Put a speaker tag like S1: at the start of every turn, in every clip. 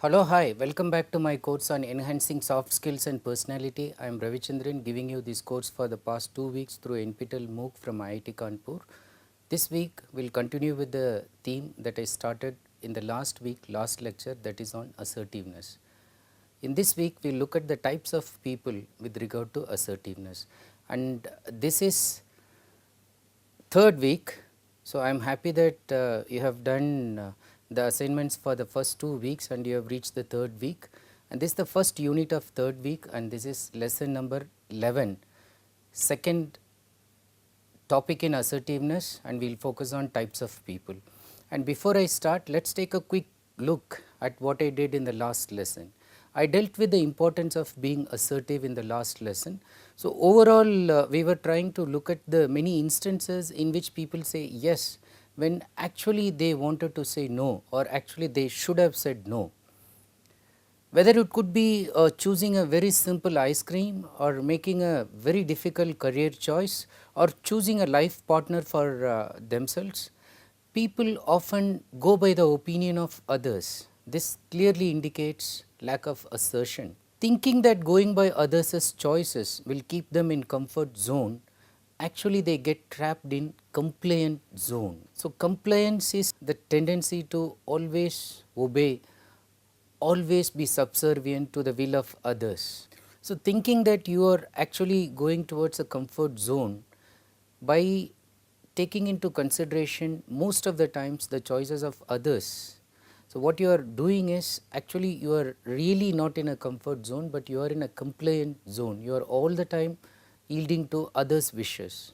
S1: Hello, hi, welcome back to my course on enhancing soft skills and personality. I am Ravichandran giving you this course for the past 2 weeks through NPTEL MOOC from IIT Kanpur. This week we will continue with the theme that I started in the last lecture, that is on assertiveness. In this week we will look at the types of people with regard to assertiveness, and this is third week. So, I am happy that you have done the assignments for the first 2 weeks and you have reached the third week, and this is the first unit of third week, and this is lesson number 11, second topic in assertiveness, and we will focus on types of people. And before I start, let us take a quick look at what I did in the last lesson. I dealt with the importance of being assertive in the last lesson. So, overall we were trying to look at the many instances in which people say yes when actually they wanted to say no, or actually they should have said no. Whether it could be choosing a very simple ice cream, or making a very difficult career choice, or choosing a life partner for themselves, people often go by the opinion of others. This clearly indicates lack of assertion. Thinking that going by others' choices will keep them in comfort zone, actually they get trapped in compliant zone. So, compliance is the tendency to always obey, always be subservient to the will of others. So, thinking that you are actually going towards a comfort zone by taking into consideration most of the times the choices of others. So, what you are doing is actually you are really not in a comfort zone, but you are in a compliant zone. You are all the time yielding to others' wishes.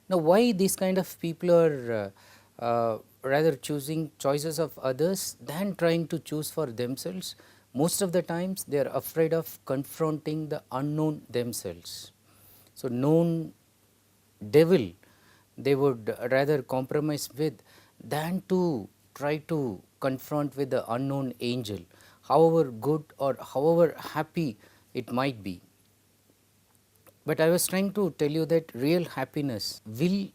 S1: Now, why these kind of people are rather choosing choices of others than trying to choose for themselves? Most of the times they are afraid of confronting the unknown themselves. So, known devil they would rather compromise with than to try to confront with the unknown angel, however good or however happy it might be. But I was trying to tell you that real happiness will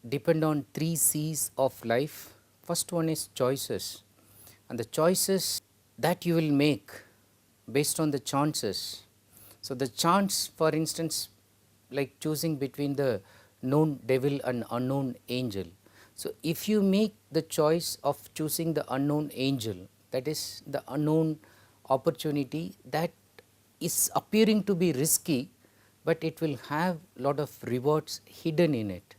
S1: depend on 3 C's of life. First one is choices, and the choices that you will make based on the chances. So, the chance, for instance, like choosing between the known devil and unknown angel. So, if you make the choice of choosing the unknown angel, that is the unknown opportunity that is appearing to be risky, but it will have lot of rewards hidden in it.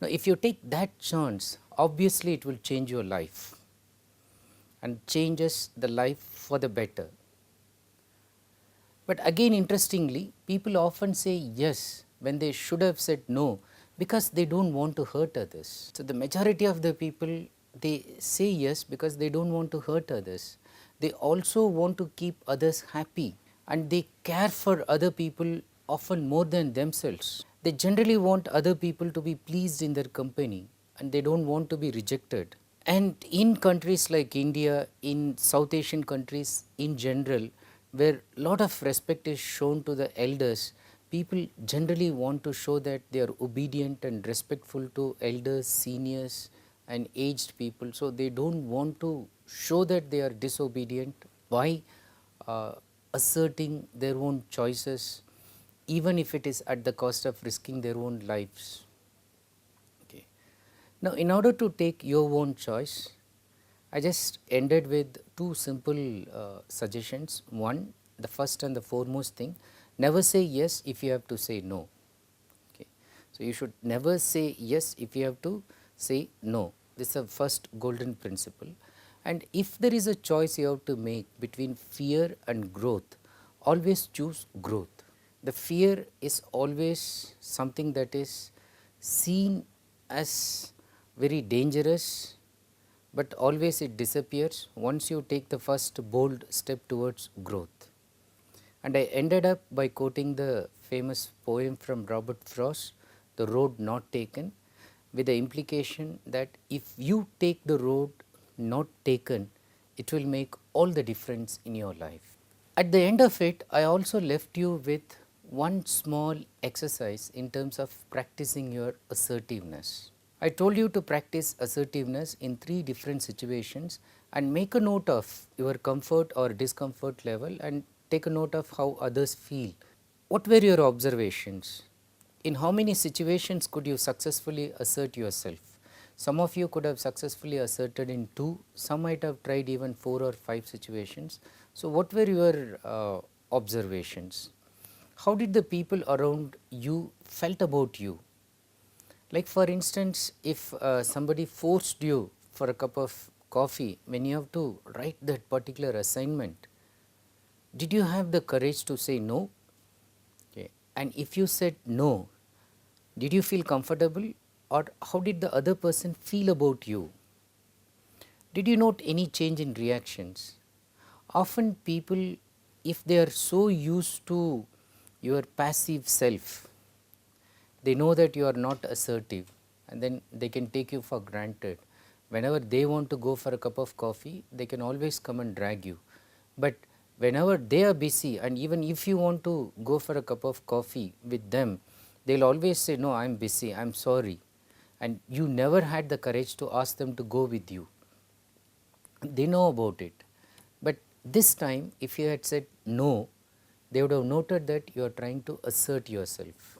S1: Now, if you take that chance, obviously it will change your life and changes the life for the better. But again, interestingly, people often say yes when they should have said no, because they do not want to hurt others. So, the majority of the people, they say yes because they do not want to hurt others. They also want to keep others happy, and they care for other people often more than themselves. They generally want other people to be pleased in their company, and they do not want to be rejected. And in countries like India, in South Asian countries in general, where lot of respect is shown to the elders, people generally want to show that they are obedient and respectful to elders, seniors and aged people. So, they do not want to show that they are disobedient by asserting their own choices, even if it is at the cost of risking their own lives. Okay. Now, in order to take your own choice, I just ended with two simple suggestions. One, the first and the foremost thing, never say yes if you have to say no. Okay. So, you should never say yes if you have to say no. This is the first golden principle. And if there is a choice you have to make between fear and growth, always choose growth. The fear is always something that is seen as very dangerous, but always it disappears once you take the first bold step towards growth. And I ended up by quoting the famous poem from Robert Frost, The Road Not Taken, with the implication that if you take the road not taken, it will make all the difference in your life. At the end of it, I also left you with one small exercise in terms of practicing your assertiveness. I told you to practice assertiveness in 3 different situations, and make a note of your comfort or discomfort level and take a note of how others feel. What were your observations? In how many situations could you successfully assert yourself? Some of you could have successfully asserted in 2, some might have tried even 4 or 5 situations. So, what were your observations? How did the people around you felt about you? Like for instance, if somebody forced you for a cup of coffee when you have to write that particular assignment, did you have the courage to say no? Okay. And if you said no, did you feel comfortable, or how did the other person feel about you? Did you note any change in reactions? Often people, if they are so used to your passive self, they know that you are not assertive, and then they can take you for granted. Whenever they want to go for a cup of coffee, they can always come and drag you. But whenever they are busy, and even if you want to go for a cup of coffee with them, they will always say, no, I am busy, I am sorry. And you never had the courage to ask them to go with you. They know about it. But this time, if you had said no, they would have noted that you are trying to assert yourself.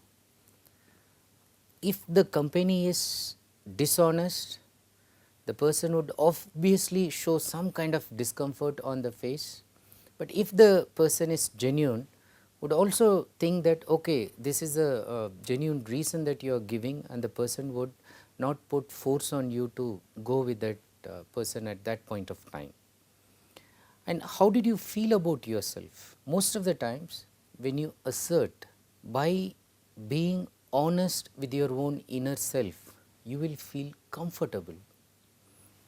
S1: If the company is dishonest, the person would obviously show some kind of discomfort on the face. But if the person is genuine, would also think that okay, this is a genuine reason that you are giving, and the person would not put force on you to go with that person at that point of time. And how did you feel about yourself? Most of the times when you assert, by being honest with your own inner self, you will feel comfortable.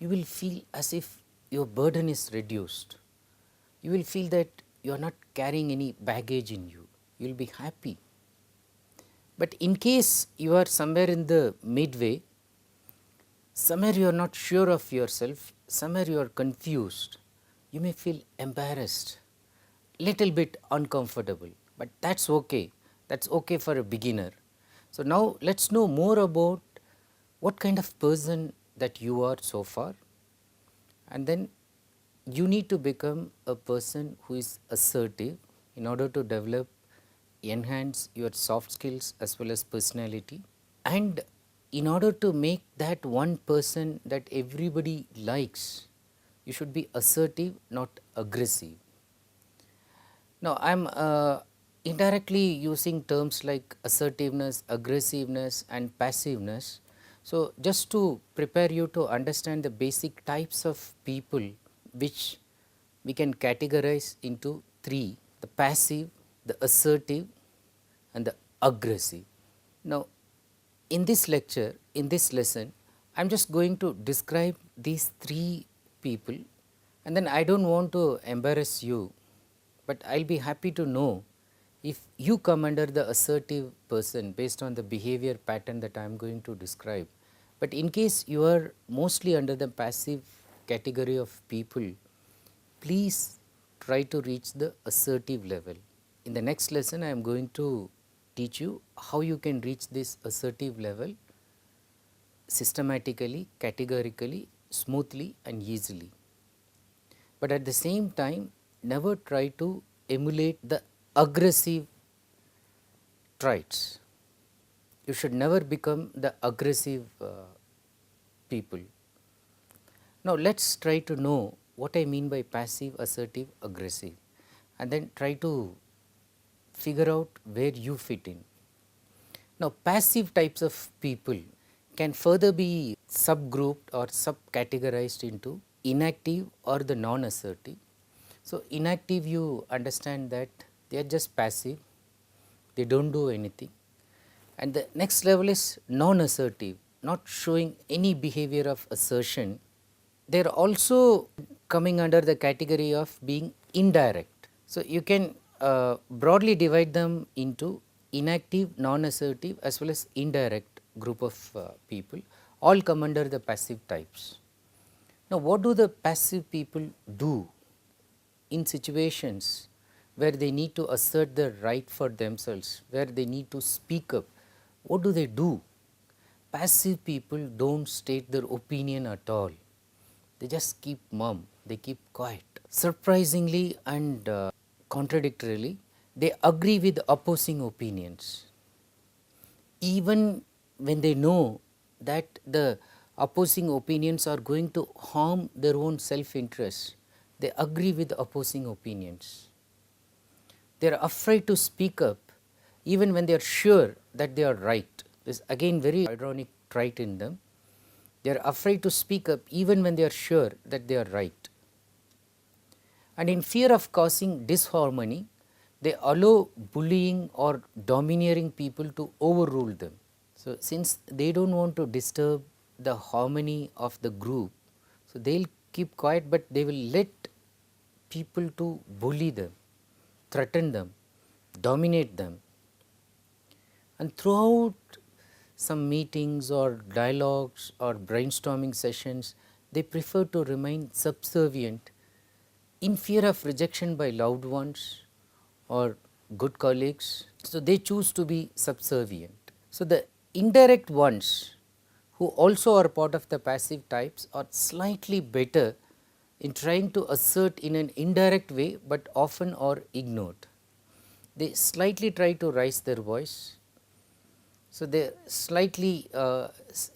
S1: You will feel as if your burden is reduced. You will feel that you are not carrying any baggage in you. You will be happy. But in case you are somewhere in the midway, somewhere you are not sure of yourself, somewhere you are confused, you may feel embarrassed, little bit uncomfortable, but that's okay. That's okay for a beginner. So now let's know more about what kind of person that you are so far, and then you need to become a person who is assertive in order to develop, enhance your soft skills as well as personality. And in order to make that one person that everybody likes, you should be assertive, not aggressive. Now, I am indirectly using terms like assertiveness, aggressiveness and passiveness. So, just to prepare you to understand the basic types of people which we can categorize into 3: the passive, the assertive and the aggressive. Now, in this lecture, in this lesson, I am just going to describe these 3 people, and then I do not want to embarrass you, but I will be happy to know if you come under the assertive person based on the behavior pattern that I am going to describe. But in case you are mostly under the passive category of people, please try to reach the assertive level. In the next lesson, I am going to teach you how you can reach this assertive level systematically, categorically, smoothly and easily. But at the same time, never try to emulate the aggressive traits. You should never become the aggressive people. Now, let us try to know what I mean by passive, assertive, aggressive, and then try to figure out where you fit in. Now, passive types of people can further be subgrouped or subcategorized into inactive or the non-assertive. So, inactive, you understand that they are just passive, they do not do anything, and the next level is non-assertive, not showing any behavior of assertion. They are also coming under the category of being indirect. So, you can broadly divide them into inactive, non-assertive as well as indirect group of people, all come under the passive types. Now, what do the passive people do in situations where they need to assert the right for themselves, where they need to speak up? What do they do? Passive people do not state their opinion at all, they just keep mum. they keep quiet. Surprisingly and contradictorily, they agree with opposing opinions. Even when they know that the opposing opinions are going to harm their own self-interest, they agree with opposing opinions. They are afraid to speak up even when they are sure that they are right. This is again very ironic trait in them. They are afraid to speak up even when they are sure that they are right. And in fear of causing disharmony, they allow bullying or domineering people to overrule them. So, since they do not want to disturb the harmony of the group, so they will keep quiet, but they will let people to bully them, threaten them, dominate them. And throughout some meetings or dialogues or brainstorming sessions, they prefer to remain subservient in fear of rejection by loved ones or good colleagues. So, they choose to be subservient. So, the indirect ones who also are part of the passive types are slightly better in trying to assert in an indirect way, but often are ignored. They slightly try to raise their voice. So, they slightly a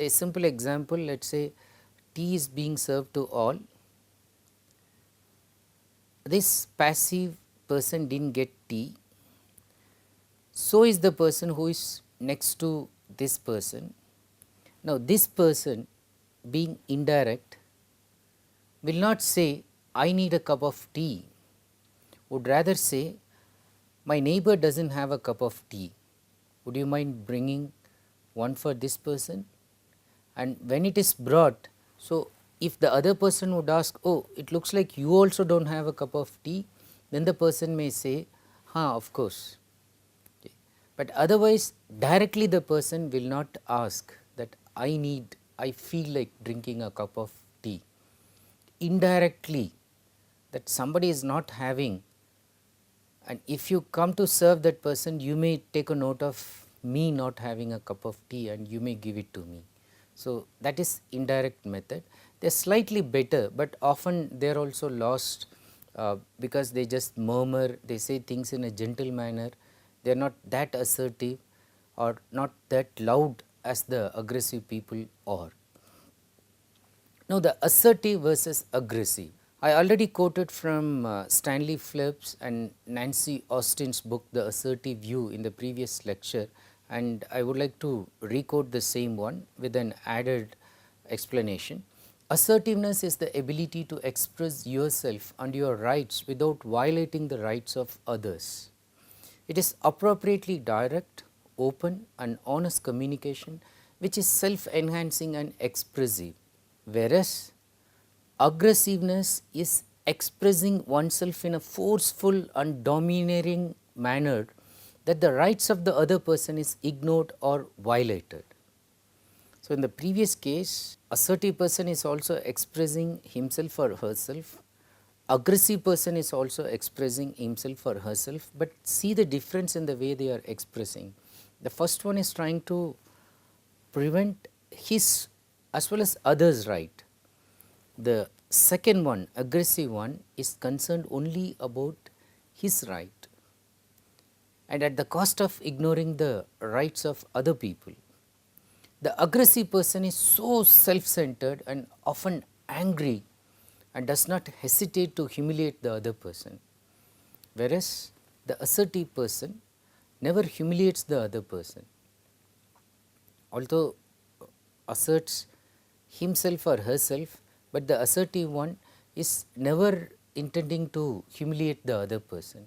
S1: simple example, let us say tea is being served to all. This passive person did not get tea, so is the person who is next to this person. Now, this person being indirect will not say I need a cup of tea, would rather say my neighbor does not have a cup of tea, would you mind bringing one for this person? And when it is brought, so if the other person would ask, oh, it looks like you also do not have a cup of tea, then the person may say, of course. Okay. But otherwise directly the person will not ask that I feel like drinking a cup of tea. Indirectly, that somebody is not having, and if you come to serve that person, you may take a note of me not having a cup of tea and you may give it to me. So, that is indirect method. They are slightly better, but often they are also lost because they just murmur, they say things in a gentle manner, they are not that assertive or not that loud as the aggressive people are. Now, the assertive versus aggressive. I already quoted from Stanley Phillips and Nancy Austin's book, The Assertive View, in the previous lecture, and I would like to re-quote the same one with an added explanation. Assertiveness is the ability to express yourself and your rights without violating the rights of others. It is appropriately direct, open and honest communication which is self-enhancing and expressive, whereas aggressiveness is expressing oneself in a forceful and domineering manner that the rights of the other person is ignored or violated. So, in the previous case, assertive person is also expressing himself or herself, aggressive person is also expressing himself or herself, but see the difference in the way they are expressing. The first one is trying to prevent his as well as others' right. The second one, aggressive one, is concerned only about his right and at the cost of ignoring the rights of other people. The aggressive person is so self-centered and often angry and does not hesitate to humiliate the other person, whereas the assertive person never humiliates the other person, although asserts himself or herself, but the assertive one is never intending to humiliate the other person.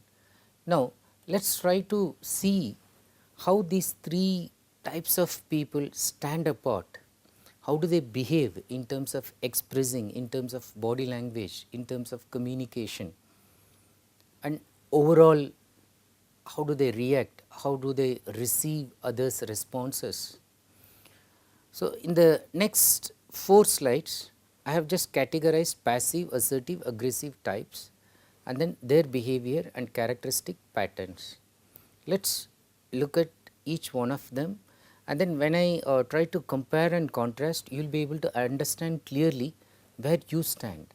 S1: Now, let us try to see how these three types of people stand apart. How do they behave in terms of expressing, in terms of body language, in terms of communication, and overall how do they react, how do they receive others' responses. So, in the next 4 slides, I have just categorized passive, assertive, aggressive types and then their behavior and characteristic patterns. Let us look at each one of them, and then when I try to compare and contrast, you will be able to understand clearly where you stand.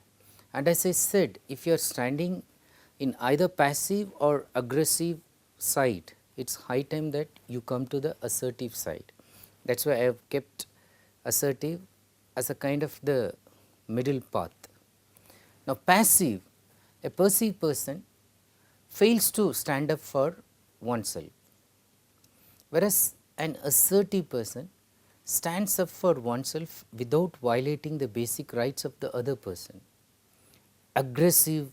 S1: And as I said, if you are standing in either passive or aggressive side, it is high time that you come to the assertive side. That is why I have kept assertive as a kind of the middle path. Now, passive, a passive person fails to stand up for oneself, whereas an assertive person stands up for oneself without violating the basic rights of the other person. Aggressive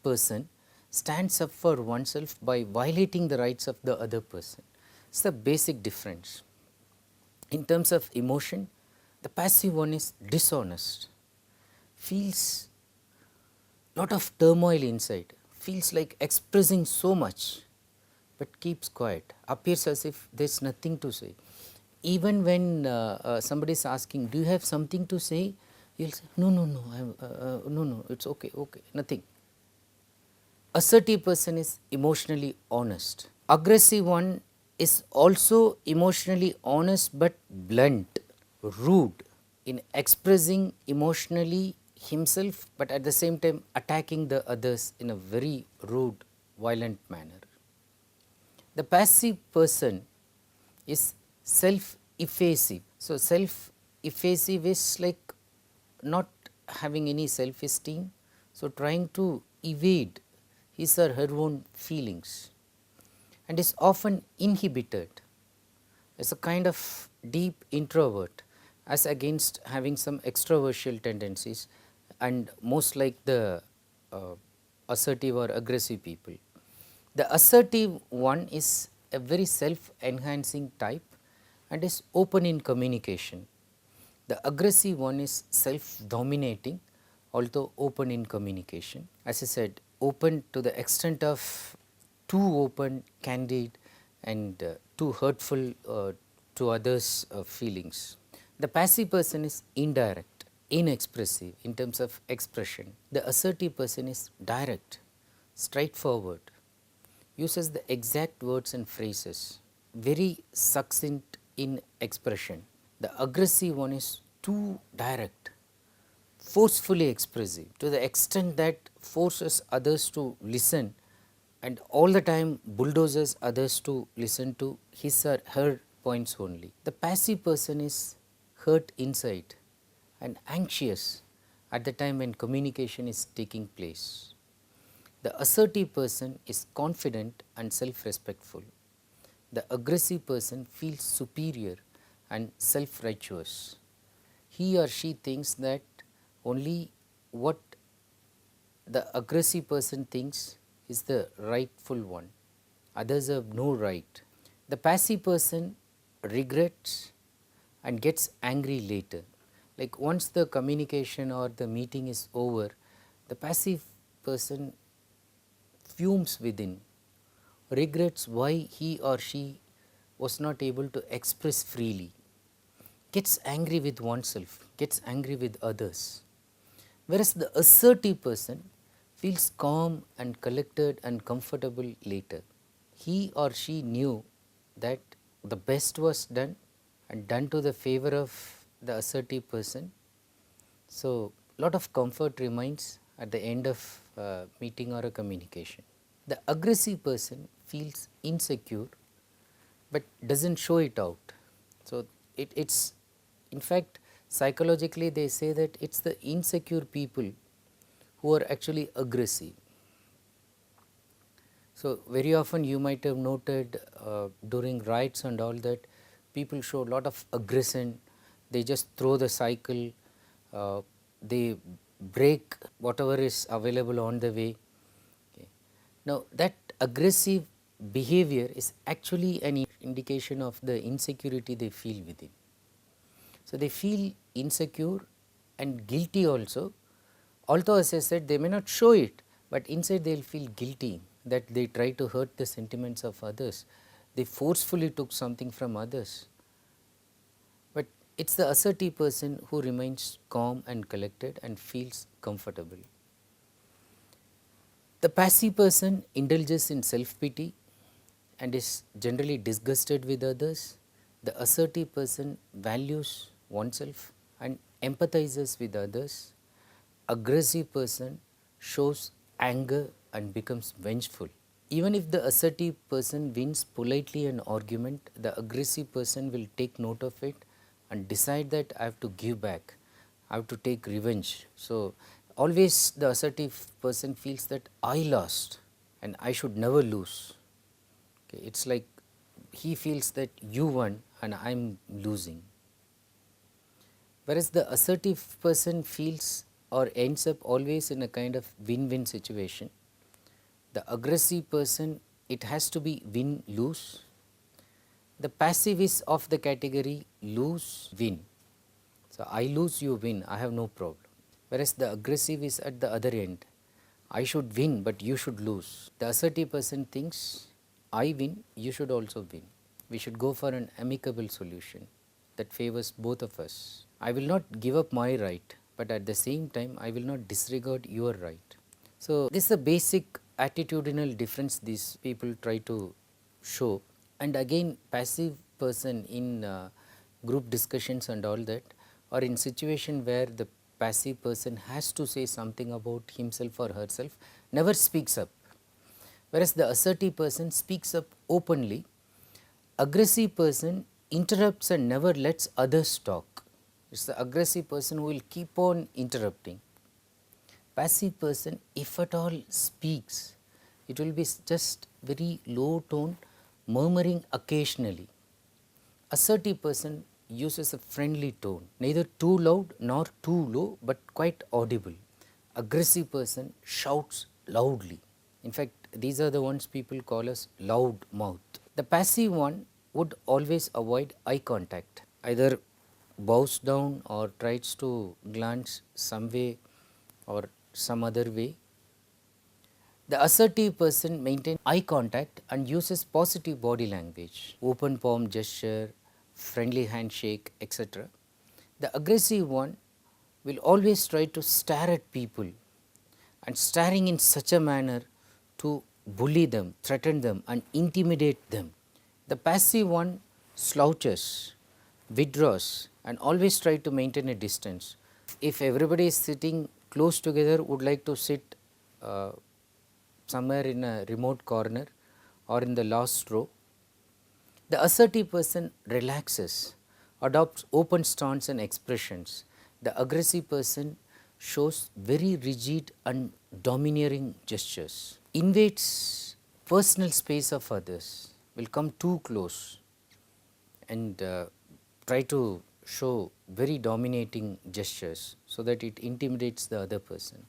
S1: person stands up for oneself by violating the rights of the other person. It is the basic difference. In terms of emotion, the passive one is dishonest, feels lot of turmoil inside, feels like expressing so much, but keeps quiet, appears as if there is nothing to say. Even when somebody is asking, do you have something to say? You will say, no, no, no, no, it's okay, okay, nothing. Assertive person is emotionally honest. Aggressive one is also emotionally honest but blunt, rude in expressing emotionally himself, but at the same time attacking the others in a very rude, violent manner. The passive person is self-effacive. So, self-effacive is like not having any self-esteem, so trying to evade his or her own feelings, and is often inhibited as a kind of deep introvert as against having some extroversial tendencies, and most like the assertive or aggressive people. The assertive one is a very self-enhancing type and is open in communication. The aggressive one is self-dominating, although open in communication. As I said, open to the extent of too open, candid, and too hurtful to others' feelings. The passive person is indirect, inexpressive in terms of expression. The assertive person is direct, straightforward, uses the exact words and phrases, very succinct in expression. The aggressive one is too direct, forcefully expressive to the extent that forces others to listen and all the time bulldozes others to listen to his or her points only. The passive person is hurt inside and anxious at the time when communication is taking place. The assertive person is confident and self-respectful. The aggressive person feels superior and self-righteous. He or she thinks that only what the aggressive person thinks is the rightful one. Others have no right. The passive person regrets and gets angry later. Like once the communication or the meeting is over, the passive person fumes within, regrets why he or she was not able to express freely, gets angry with oneself, gets angry with others. Whereas the assertive person feels calm and collected and comfortable later. He or she knew that the best was done and done to the favor of the assertive person. So, lot of comfort remains at the end of meeting or a communication. The aggressive person feels insecure but does not show it out. So, it's in fact psychologically they say that it is the insecure people who are actually aggressive. So, very often you might have noted during riots and all that people show a lot of aggression, they just throw the cycle, they break whatever is available on the way. Okay. Now, that aggressive behavior is actually an indication of the insecurity they feel within. So, they feel insecure and guilty also, although as I said they may not show it, but inside they will feel guilty that they try to hurt the sentiments of others, they forcefully took something from others. But it is the assertive person who remains calm and collected and feels comfortable. The passive person indulges in self-pity and is generally disgusted with others. The assertive person values oneself and empathizes with others aggressive person shows anger and becomes vengeful. Even if the assertive person wins politely an argument, the aggressive person will take note of it and decide that I have to give back, I have to take revenge. So, always the assertive person feels that I lost and I should never lose. Okay, it's like he feels that you won and I am losing. Whereas the assertive person feels or ends up always in a kind of win-win situation. The aggressive person, it has to be win-lose. The passive is of the category lose-win. So, I lose, you win, I have no problem. Whereas the aggressive is at the other end. I should win, but you should lose. The assertive person thinks, I win, you should also win. We should go for an amicable solution that favors both of us. I will not give up my right, but at the same time, I will not disregard your right. So, this is the basic attitudinal difference these people try to show. And again, passive person in group discussions and all that, or in situation where the passive person has to say something about himself or herself, never speaks up. Whereas the assertive person speaks up openly. Aggressive person interrupts and never lets others talk. It's the aggressive person who will keep on interrupting. Passive person, if at all speaks, it will be just very low tone, murmuring occasionally. Assertive person uses a friendly tone, neither too loud nor too low, but quite audible. Aggressive person shouts loudly. In fact, these are the ones people call as loud mouth. The passive one would always avoid eye contact, either bows down or tries to glance some way or some other way. The assertive person maintains eye contact and uses positive body language, open palm gesture, friendly handshake, etc. The aggressive one will always try to stare at people and staring in such a manner to bully them, threaten them and intimidate them. The passive one slouches, withdraws and always try to maintain a distance. If everybody is sitting close together, would like to sit somewhere in a remote corner or in the last row. The assertive person relaxes, adopts open stance and expressions. The aggressive person shows very rigid and domineering gestures, invades personal space of others, will come too close and try to show very dominating gestures so that it intimidates the other person.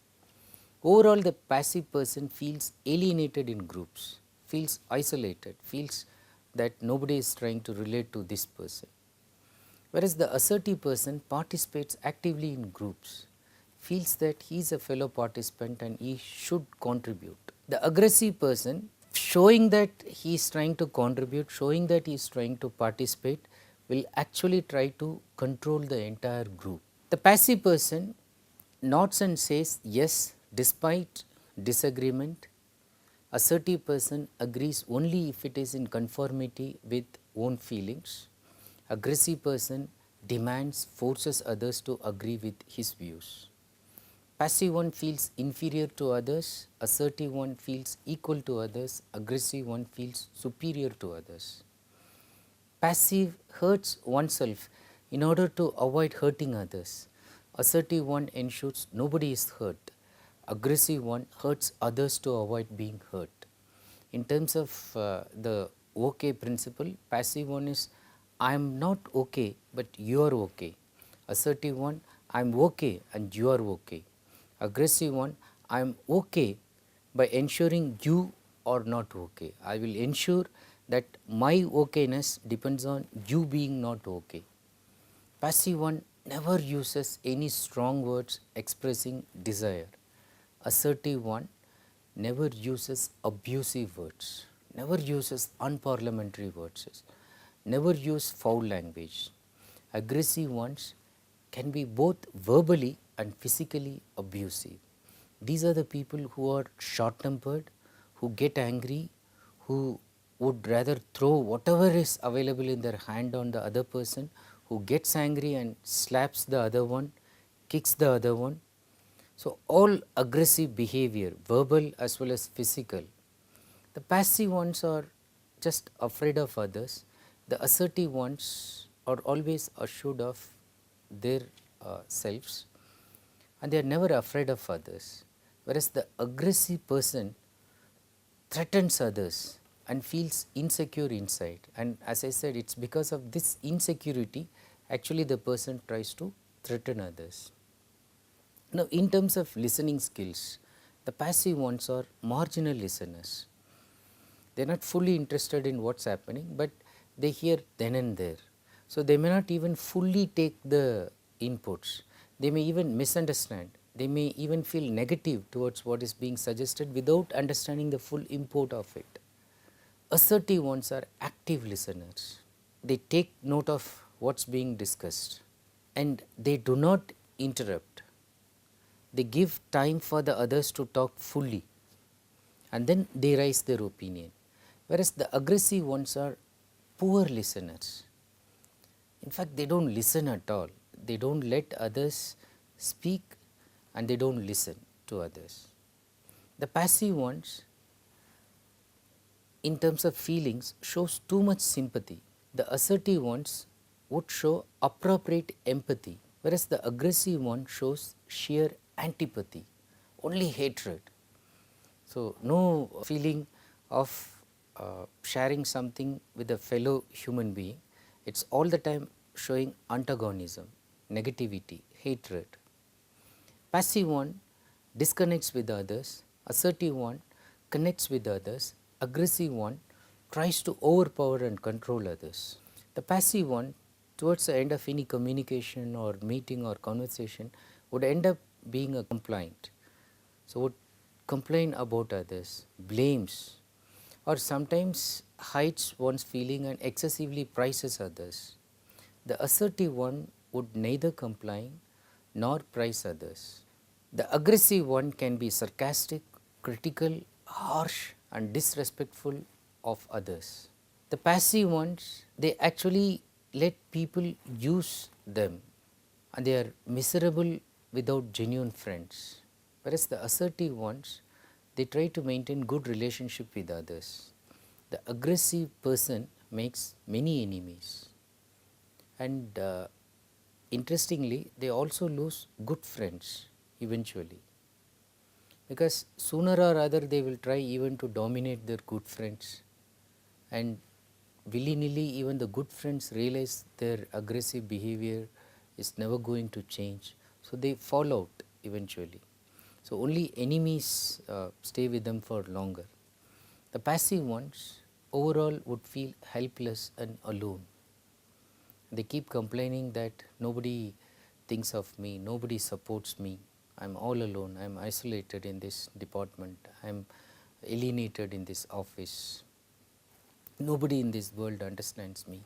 S1: Overall, the passive person feels alienated in groups, feels isolated, feels that nobody is trying to relate to this person. Whereas the assertive person participates actively in groups, feels that he is a fellow participant and he should contribute. The aggressive person, showing that he is trying to contribute, showing that he is trying to participate, will actually try to control the entire group. The passive person nods and says yes despite disagreement. Assertive person agrees only if it is in conformity with own feelings. Aggressive person demands, forces others to agree with his views. Passive one feels inferior to others, assertive one feels equal to others, aggressive one feels superior to others. Passive hurts oneself in order to avoid hurting others. Assertive one ensures nobody is hurt. Aggressive one hurts others to avoid being hurt. In terms of the OK principle, passive one is I am not OK, but you are OK. Assertive one, I am OK and you are OK. Aggressive one, I am OK by ensuring you are not OK. I will ensure that my okayness depends on you being not OK. Passive one never uses any strong words expressing desire. Assertive one never uses abusive words, never uses unparliamentary words, never use foul language. Aggressive ones can be both verbally and physically abusive. These are the people who are short tempered, who get angry, who would rather throw whatever is available in their hand on the other person, who gets angry and slaps the other one, kicks the other one. So, all aggressive behavior, verbal as well as physical. The passive ones are just afraid of others, the assertive ones are always assured of their selves, and they are never afraid of others, whereas the aggressive person threatens others and feels insecure inside, and as I said, it is because of this insecurity actually the person tries to threaten others. Now, in terms of listening skills, the passive ones are marginal listeners. They are not fully interested in what is happening, but they hear then and there. So, they may not even fully take the inputs, they may even misunderstand, they may even feel negative towards what is being suggested without understanding the full import of it. Assertive ones are active listeners. They take note of what is being discussed and they do not interrupt. They give time for the others to talk fully and then they raise their opinion, whereas the aggressive ones are poor listeners. In fact, they do not listen at all, they do not let others speak and they do not listen to others. The passive ones in terms of feelings shows too much sympathy. The assertive ones would show appropriate empathy, whereas the aggressive one shows sheer antipathy, only hatred. So, no feeling of sharing something with a fellow human being, it is all the time showing antagonism, negativity, hatred. Passive one disconnects with others, assertive one connects with others, aggressive one tries to overpower and control others. The passive one towards the end of any communication or meeting or conversation would end up being a complaint. So, would complain about others, blames, or sometimes hides one's feeling and excessively prizes others. The assertive one would neither complain nor prize others. The aggressive one can be sarcastic, critical, harsh and disrespectful of others. The passive ones, they actually let people use them and they are miserable without genuine friends, whereas the assertive ones, they try to maintain good relationship with others. The aggressive person makes many enemies and interestingly they also lose good friends eventually, because sooner or other they will try even to dominate their good friends, and willy nilly even the good friends realize their aggressive behavior is never going to change. So, they fall out eventually. So, only enemies stay with them for longer. The passive ones overall would feel helpless and alone. They keep complaining that nobody thinks of me, nobody supports me, I am all alone, I am isolated in this department, I am alienated in this office, nobody in this world understands me,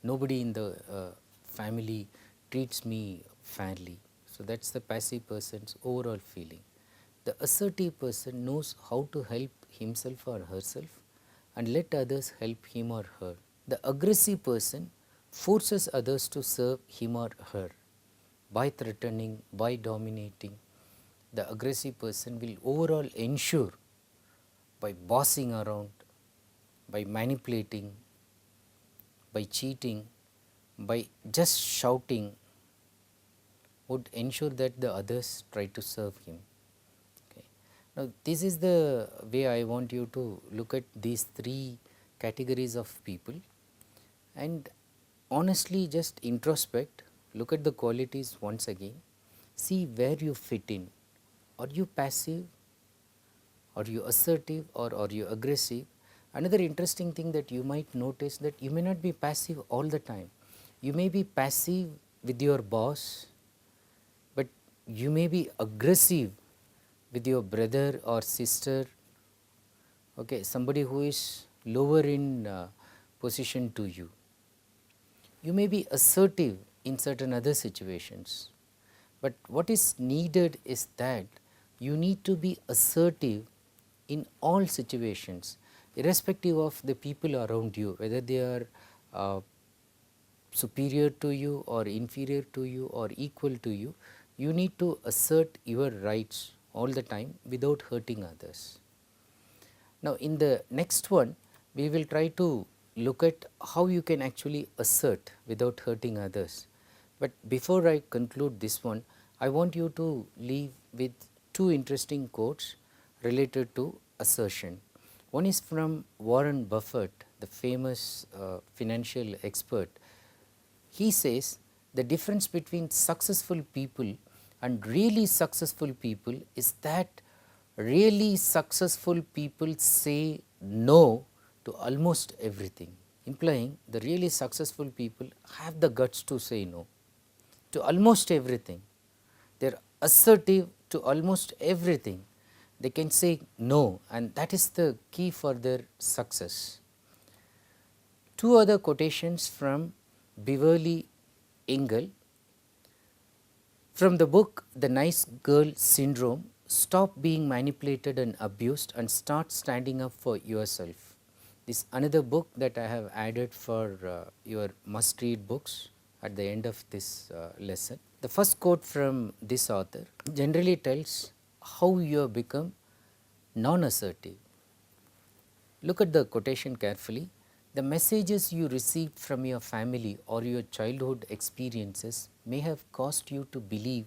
S1: nobody in the family treats me fairly. So, that is the passive person's overall feeling. The assertive person knows how to help himself or herself and let others help him or her. The aggressive person forces others to serve him or her by threatening, by dominating. The aggressive person will overall ensure by bossing around, by manipulating, by cheating, by just shouting, would ensure that the others try to serve him. Okay. Now, this is the way I want you to look at these three categories of people and honestly just introspect, look at the qualities once again, see where you fit in. Are you passive? Are you assertive or are you aggressive? Another interesting thing that you might notice that you may not be passive all the time. You may be passive with your boss, but you may be aggressive with your brother or sister, okay, somebody who is lower in position to you. You may be assertive in certain other situations, but what is needed is that you need to be assertive in all situations, irrespective of the people around you, whether they are superior to you or inferior to you or equal to you. you need to assert your rights all the time without hurting others. Now, in the next one, we will try to look at how you can actually assert without hurting others. But before I conclude this one, I want you to leave with two interesting quotes related to assertion. One is from Warren Buffett, the famous financial expert. He says the difference between successful people and really successful people is that really successful people say no to almost everything, implying the really successful people have the guts to say no to almost everything. They are assertive to almost everything. They can say no, and that is the key for their success. Two other quotations from Beverly Engel from the book The Nice Girl Syndrome. Stop being manipulated and abused and start standing up for yourself. This another book that I have added for your must read books at the end of this lesson. The first quote from this author generally tells how you have become non-assertive. Look at the quotation carefully. The messages you received from your family or your childhood experiences may have caused you to believe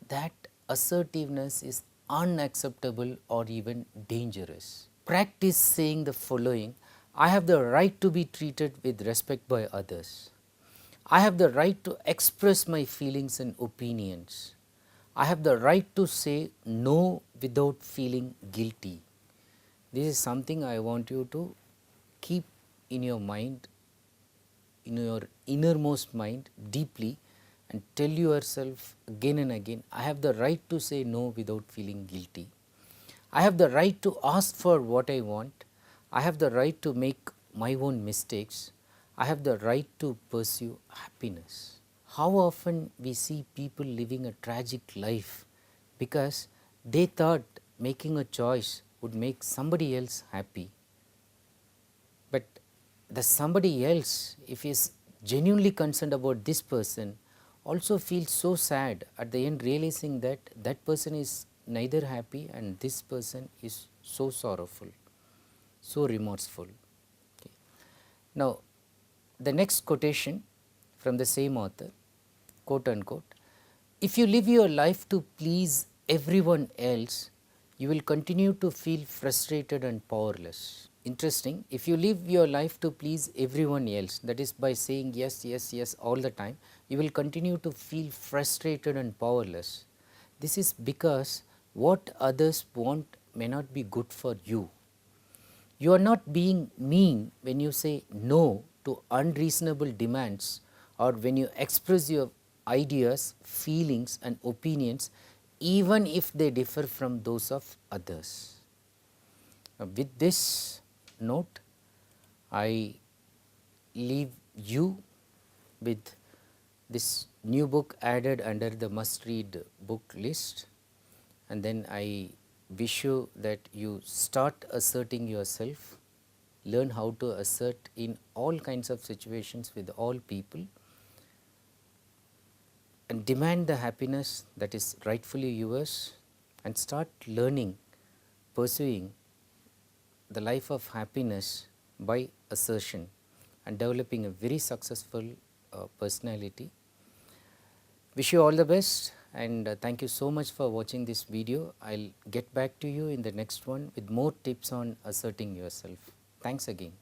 S1: that assertiveness is unacceptable or even dangerous. Practice saying the following: I have the right to be treated with respect by others. I have the right to express my feelings and opinions. I have the right to say no without feeling guilty. This is something I want you to keep in your mind, in your innermost mind deeply, and tell yourself again and again, I have the right to say no without feeling guilty. I have the right to ask for what I want. I have the right to make my own mistakes. I have the right to pursue happiness. How often we see people living a tragic life because they thought making a choice would make somebody else happy. But the somebody else, if he is genuinely concerned about this person, also feels so sad at the end, realizing that that person is neither happy and this person is so sorrowful, so remorseful. Okay. Now, the next quotation from the same author, quote unquote, if you live your life to please everyone else, you will continue to feel frustrated and powerless. Interesting, if you live your life to please everyone else, that is by saying yes, yes, yes all the time, you will continue to feel frustrated and powerless. This is because what others want may not be good for you. You are not being mean when you say no to unreasonable demands or when you express your ideas, feelings and opinions even if they differ from those of others. With this note, I leave you with this new book added under the must read book list, and then I wish you that you start asserting yourself, learn how to assert in all kinds of situations with all people, and demand the happiness that is rightfully yours, and start learning, pursuing the life of happiness by assertion and developing a very successful personality. Wish you all the best, and thank you so much for watching this video. I'll get back to you in the next one with more tips on asserting yourself. Thanks again.